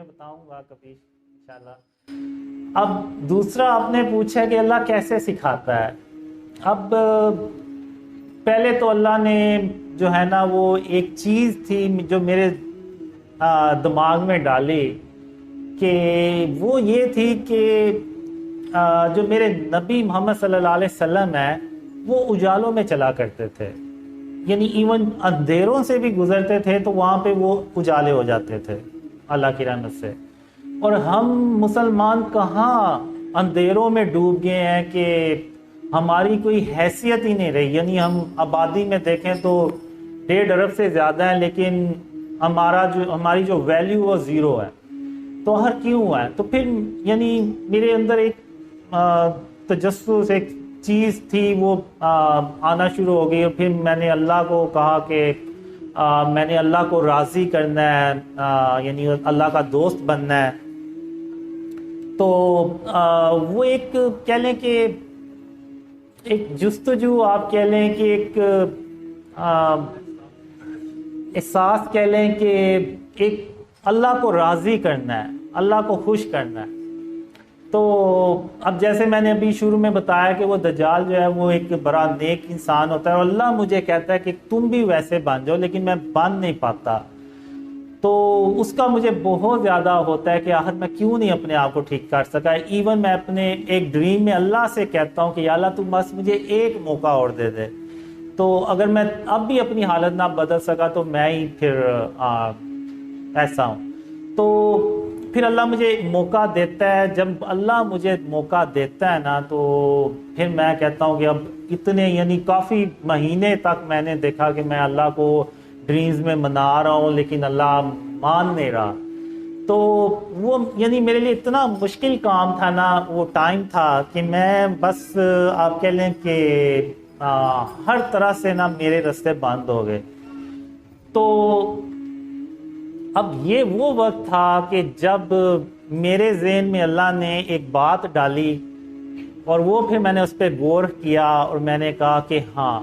میں بتاؤں گا کبھی انشاءاللہ۔ اب دوسرا آپ نے پوچھا کہ اللہ کیسے سکھاتا ہے۔ اب پہلے تو اللہ نے جو ہے نا وہ ایک چیز تھی جو میرے دماغ میں ڈالی، کہ وہ یہ تھی کہ جو میرے نبی محمد صلی اللہ علیہ وسلم ہیں وہ اجالوں میں چلا کرتے تھے، یعنی ایون اندھیروں سے بھی گزرتے تھے تو وہاں پہ وہ اجالے ہو جاتے تھے اللہ کی رحمت سے۔ اور ہم مسلمان کہاں اندھیروں میں ڈوب گئے ہیں کہ ہماری کوئی حیثیت ہی نہیں رہی، یعنی ہم آبادی میں دیکھیں تو 1.5 ارب سے زیادہ ہیں لیکن ہماری جو ویلیو وہ زیرو ہے۔ تو ہر کیوں ہے؟ تو پھر یعنی میرے اندر ایک تجسس، ایک چیز تھی وہ آنا شروع ہو گئی، اور پھر میں نے اللہ کو کہا کہ میں نے اللہ کو راضی کرنا ہے، یعنی اللہ کا دوست بننا ہے۔ تو وہ ایک کہہ لیں کہ ایک جستجو، آپ کہہ لیں کہ ایک احساس کہہ لیں کہ ایک اللہ کو راضی کرنا ہے، اللہ کو خوش کرنا ہے۔ تو اب جیسے میں نے ابھی شروع میں بتایا کہ وہ دجال جو ہے وہ ایک بڑا نیک انسان ہوتا ہے، اور اللہ مجھے کہتا ہے کہ تم بھی ویسے بن جاؤ، لیکن میں بن نہیں پاتا۔ تو اس کا مجھے بہت زیادہ ہوتا ہے کہ آخر میں کیوں نہیں اپنے آپ کو ٹھیک کر سکا۔ ایون میں اپنے ایک ڈریم میں اللہ سے کہتا ہوں کہ یا اللہ تم بس مجھے ایک موقع اور دے دے، تو اگر میں اب بھی اپنی حالت نہ بدل سکا تو میں ہی پھر ایسا ہوں۔ تو پھر اللہ مجھے موقع دیتا ہے، جب اللہ مجھے موقع دیتا ہے نا تو پھر میں کہتا ہوں کہ اب اتنے یعنی کافی مہینے تک میں نے دیکھا کہ میں اللہ کو ڈریمز میں منا رہا ہوں لیکن اللہ مان نہیں رہا۔ تو وہ یعنی میرے لیے اتنا مشکل کام تھا نا، وہ ٹائم تھا کہ میں بس آپ کہہ لیں کہ ہر طرح سے نا میرے راستے بند ہو گئے۔ تو اب یہ وہ وقت تھا کہ جب میرے ذہن میں اللہ نے ایک بات ڈالی، اور وہ پھر میں نے اس پہ غور کیا، اور میں نے کہا کہ ہاں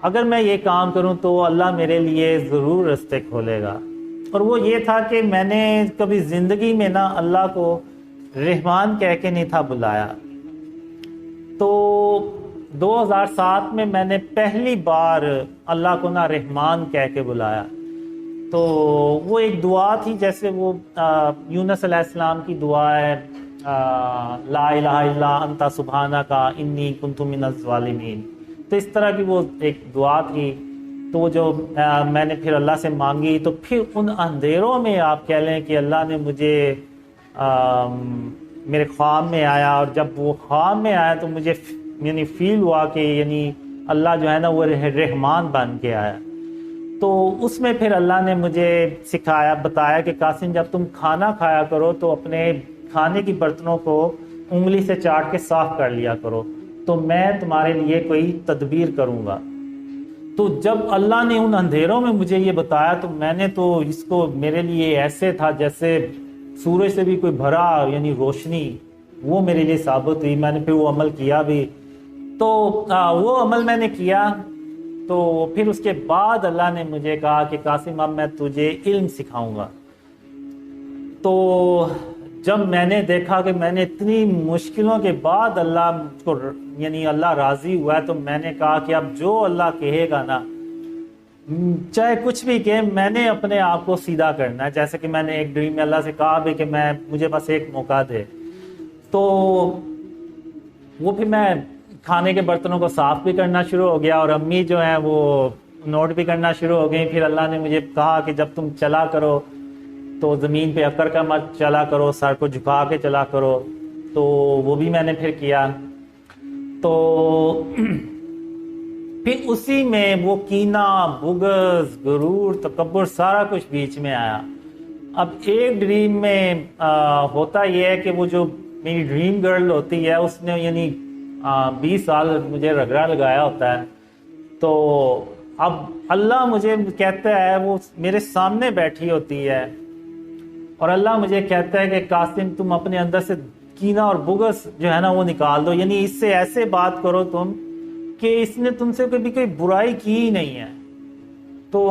اگر میں یہ کام کروں تو اللہ میرے لیے ضرور راستے کھولے گا۔ اور وہ یہ تھا کہ میں نے کبھی زندگی میں نا اللہ کو رحمان کہہ کے نہیں تھا بلایا۔ تو 2007 میں میں نے پہلی بار اللہ کو نا رحمان کہہ کے بلایا۔ تو وہ ایک دعا تھی، جیسے وہ یونس علیہ السلام کی دعا ہے، لا الہ الا انت سبحانک انی کنت من الظالمین۔ تو اس طرح کی وہ ایک دعا تھی۔ تو جو میں نے پھر اللہ سے مانگی، تو پھر ان اندھیروں میں آپ کہہ لیں کہ اللہ نے مجھے میرے خواب میں آیا، اور جب وہ خواب میں آیا تو مجھے یعنی فیل ہوا کہ یعنی اللہ جو ہے نا وہ رحمان بن کے آیا۔ تو اس میں پھر اللہ نے مجھے سکھایا، بتایا کہ قاسم جب تم کھانا کھایا کرو تو اپنے کھانے کی برتنوں کو انگلی سے چاٹ کے صاف کر لیا کرو، تو میں تمہارے لیے کوئی تدبیر کروں گا۔ تو جب اللہ نے ان اندھیروں میں مجھے یہ بتایا تو میں نے تو اس کو میرے لیے ایسے تھا جیسے سورج سے بھی کوئی بھرا یعنی روشنی، وہ میرے لیے ثابت ہوئی۔ میں نے پھر وہ عمل کیا بھی، تو وہ عمل میں نے کیا۔ تو پھر اس کے بعد اللہ نے مجھے کہا کہ قاسم اب میں تجھے علم سکھاؤں گا۔ تو جب میں نے دیکھا کہ میں نے اتنی مشکلوں کے بعد اللہ کو یعنی اللہ راضی ہوا ہے، تو میں نے کہا کہ اب جو اللہ کہے گا نا، چاہے کچھ بھی کہے، میں نے اپنے آپ کو سیدھا کرنا ہے۔ جیسے کہ میں نے ایک ڈریم میں اللہ سے کہا بھی کہ مجھے بس ایک موقع دے۔ تو وہ پھر میں کھانے کے برتنوں کو صاف بھی کرنا شروع ہو گیا، اور امی جو ہیں وہ نوٹ بھی کرنا شروع ہو گئی۔ پھر اللہ نے مجھے کہا کہ جب تم چلا کرو تو زمین پہ اکڑ کر مت چلا کرو، سر کو جھکا کے چلا کرو۔ تو وہ بھی میں نے پھر کیا۔ تو پھر اسی میں وہ کینہ، بغض، غرور، تکبر سارا کچھ بیچ میں آیا۔ اب ایک ڈریم میں ہوتا یہ ہے کہ وہ جو میری ڈریم گرل ہوتی ہے اس نے یعنی 20 سال مجھے رگڑا لگایا ہوتا ہے۔ تو اب اللہ مجھے کہتا ہے، وہ میرے سامنے بیٹھی ہوتی ہے، اور اللہ مجھے کہتا ہے کہ قاسم تم اپنے اندر سے کینہ اور بغض جو ہے نا وہ نکال دو، یعنی اس سے ایسے بات کرو تم کہ اس نے تم سے کبھی کوئی برائی کی ہی نہیں ہے، تو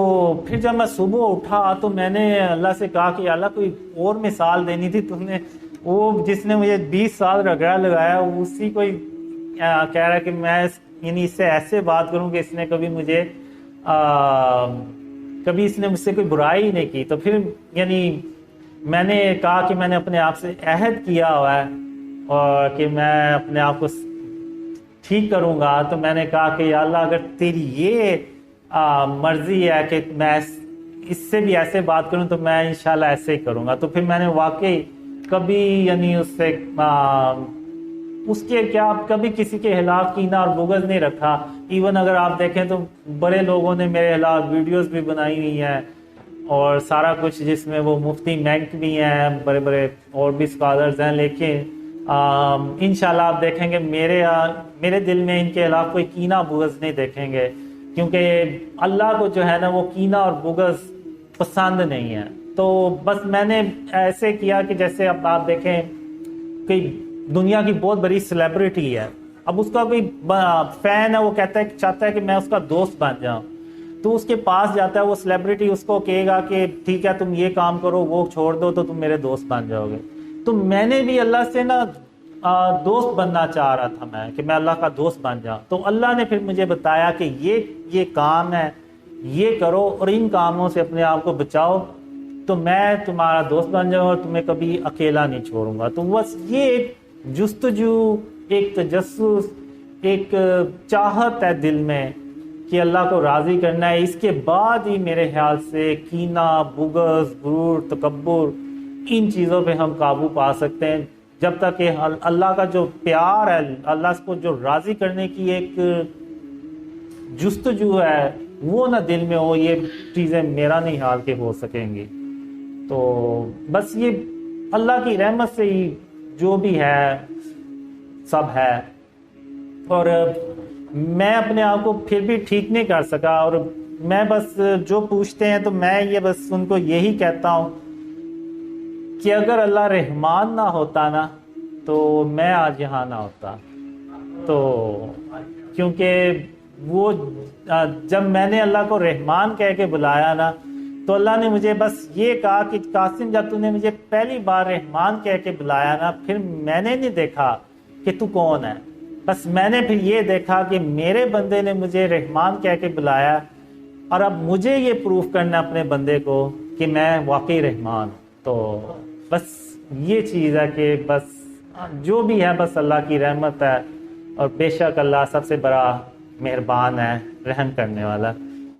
پھر جب میں صبح اٹھا تو میں نے اللہ سے کہا کہ اللہ کوئی اور مثال دینی تھی تم نے، وہ جس نے مجھے 20 سال رگڑا لگایا اسی کو کہہ رہا ہے کہ میں یعنی اس سے ایسے بات کروں کہ اس نے کبھی مجھے کبھی اس نے مجھ سے کوئی برائی نہیں کی. تو پھر یعنی میں نے کہا کہ میں نے اپنے آپ سے عہد کیا ہوا ہے اور کہ میں اپنے آپ کو ٹھیک کروں گا. تو میں نے کہا کہ یا اللہ اگر تیری یہ مرضی ہے کہ میں اس سے بھی ایسے بات کروں تو میں انشاءاللہ ایسے ہی کروں گا. تو پھر میں نے واقعی کبھی یعنی اس سے اس کے کیا کبھی کسی کے خلاف کینہ اور بغض نہیں رکھا. ایون اگر آپ دیکھیں تو بڑے لوگوں نے میرے خلاف ویڈیوز بھی بنائی ہوئی ہیں اور سارا کچھ، جس میں وہ مفتی مینک بھی ہیں، بڑے بڑے اور بھی اسکالرز ہیں، لیکن انشاءاللہ آپ دیکھیں گے میرے دل میں ان کے خلاف کوئی کینہ بغض نہیں دیکھیں گے، کیونکہ اللہ کو جو ہے نا وہ کینہ اور بغض پسند نہیں ہے. تو بس میں نے ایسے کیا کہ جیسے اب آپ دیکھیں کہ دنیا کی بہت بڑی سیلیبریٹی ہے، اب اس کا کوئی فین ہے، وہ کہتا ہے چاہتا ہے کہ میں اس کا دوست بن جاؤں، تو اس کے پاس جاتا ہے وہ سیلیبریٹی، اس کو کہے گا کہ ٹھیک ہے تم یہ کام کرو وہ چھوڑ دو تو تم میرے دوست بن جاؤ گے. تو میں نے بھی اللہ سے نا دوست بننا چاہ رہا تھا میں، کہ میں اللہ کا دوست بن جاؤں. تو اللہ نے پھر مجھے بتایا کہ یہ کام ہے، یہ کرو اور ان کاموں سے اپنے آپ کو بچاؤ تو میں تمہارا دوست بن جاؤں اور تمہیں کبھی اکیلا نہیں چھوڑوں گا. تو بس یہ ایک جستجو، ایک تجسس، ایک چاہت ہے دل میں کہ اللہ کو راضی کرنا ہے. اس کے بعد ہی میرے خیال سے کینہ، بغض، غرور، تکبر، ان چیزوں پہ ہم قابو پا سکتے ہیں. جب تک کہ اللہ کا جو پیار ہے، اللہ کو جو راضی کرنے کی ایک جستجو ہے وہ نہ دل میں ہو، یہ چیزیں میرا نہیں حال کے ہو سکیں گی. تو بس یہ اللہ کی رحمت سے ہی جو بھی ہے سب ہے. اور میں اپنے آپ کو پھر بھی ٹھیک نہیں کر سکا، اور میں بس جو پوچھتے ہیں تو میں یہ بس ان کو یہی کہتا ہوں کہ اگر اللہ رحمان نہ ہوتا نا تو میں آج یہاں نہ ہوتا. تو کیونکہ وہ جب میں نے اللہ کو رحمان کہہ کے بلایا نا تو اللہ نے مجھے بس یہ کہا کہ قاسم جب تو نے مجھے پہلی بار رحمان کہہ کے بلایا نا، پھر میں نے نہیں دیکھا کہ تو کون ہے، بس میں نے پھر یہ دیکھا کہ میرے بندے نے مجھے رحمان کہہ کے بلایا، اور اب مجھے یہ پروف کرنا اپنے بندے کو کہ میں واقعی رحمان. تو بس یہ چیز ہے کہ بس جو بھی ہے بس اللہ کی رحمت ہے، اور بے شک اللہ سب سے بڑا مہربان ہے، رحم کرنے والا.